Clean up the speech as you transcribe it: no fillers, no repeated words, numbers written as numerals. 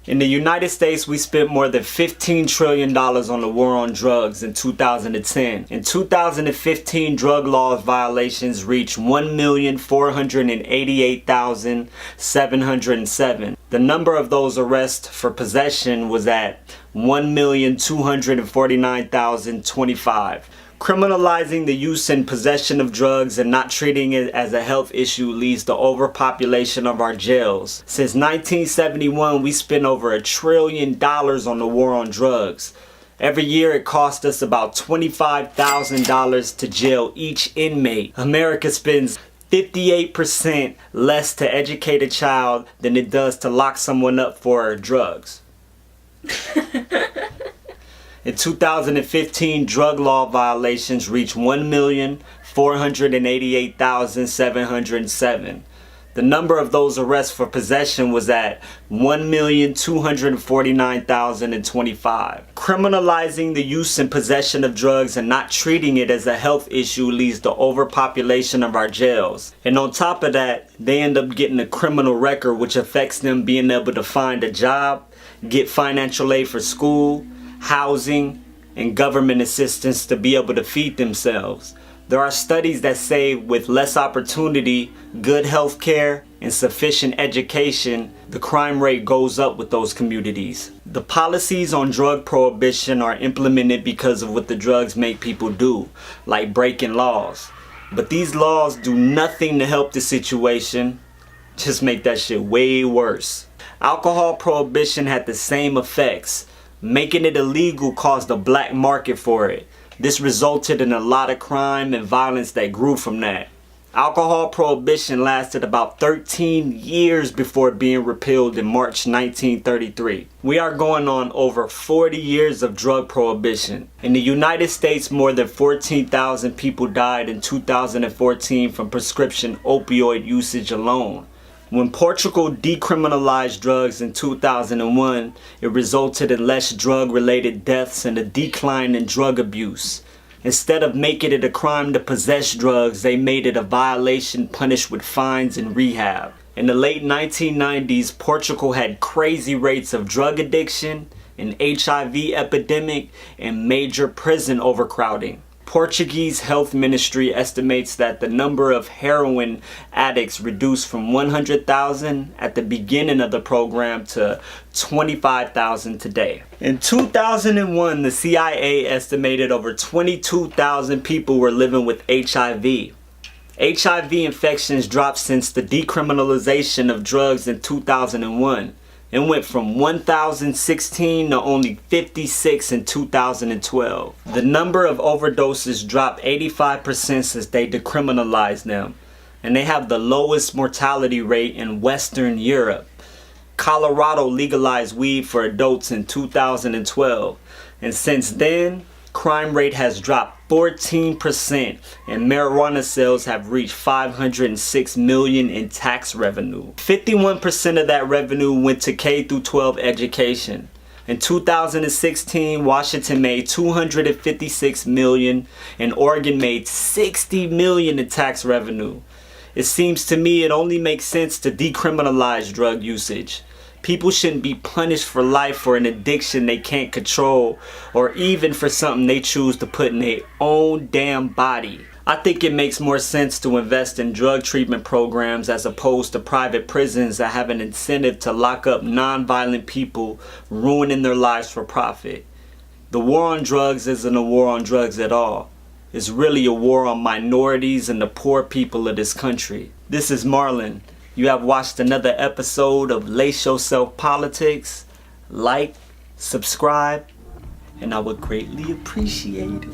In the United States, we spent more than $15 trillion on the war on drugs in 2010. In 2015, drug laws violations reached 1,488,707. The number of those arrests for possession was at 1,249,025. Criminalizing the use and possession of drugs and not treating it as a health issue leads to overpopulation of our jails. Since 1971, we spent over $1 trillion on the war on drugs. Every year it costs us about $25,000 to jail each inmate. America spends 58% less to educate a child than it does to lock someone up for drugs. In 2015, drug law violations reached 1,488,707. The number of those arrests for possession was at 1,249,025. Criminalizing the use and possession of drugs and not treating it as a health issue leads to overpopulation of our jails. And on top of that, they end up getting a criminal record, which affects them being able to find a job, get financial aid for school, housing, and government assistance to be able to feed themselves. There are studies that say with less opportunity, good health care, and sufficient education, the crime rate goes up with those communities. The policies on drug prohibition are implemented because of what the drugs make people do, like breaking laws. But these laws do nothing to help the situation, just make that shit way worse. Alcohol prohibition had the same effects. Making it illegal caused a black market for it. This resulted in a lot of crime and violence that grew from that. Alcohol prohibition lasted about 13 years before being repealed in March 1933. We are going on over 40 years of drug prohibition. In the United States, more than 14,000 people died in 2014 from prescription opioid usage alone. When Portugal decriminalized drugs in 2001, it resulted in less drug-related deaths and a decline in drug abuse. Instead of making it a crime to possess drugs, they made it a violation punished with fines and rehab. In the late 1990s, Portugal had crazy rates of drug addiction, an HIV epidemic, and major prison overcrowding. Portuguese health ministry estimates that the number of heroin addicts reduced from 100,000 at the beginning of the program to 25,000 today. In 2001, the CIA estimated over 22,000 people were living with HIV. HIV infections dropped since the decriminalization of drugs in 2001. It went from 1,016 to only 56 in 2012. The number of overdoses dropped 85% since they decriminalized them. And they have the lowest mortality rate in Western Europe. Colorado legalized weed for adults in 2012. And since then, crime rate has dropped 14% and marijuana sales have reached $506 million in tax revenue. 51% of that revenue went to K-12 education. In 2016, Washington made $256 million and Oregon made $60 million in tax revenue. It seems to me it only makes sense to decriminalize drug usage. People shouldn't be punished for life for an addiction they can't control, or even for something they choose to put in their own damn body. I think it makes more sense to invest in drug treatment programs as opposed to private prisons that have an incentive to lock up non-violent people, ruining their lives for profit. The war on drugs isn't a war on drugs at all. It's really a war on minorities and the poor people of this country. This is Marlon. You have watched another episode of Lace Yourself Politics. Like, subscribe, and I would greatly appreciate it.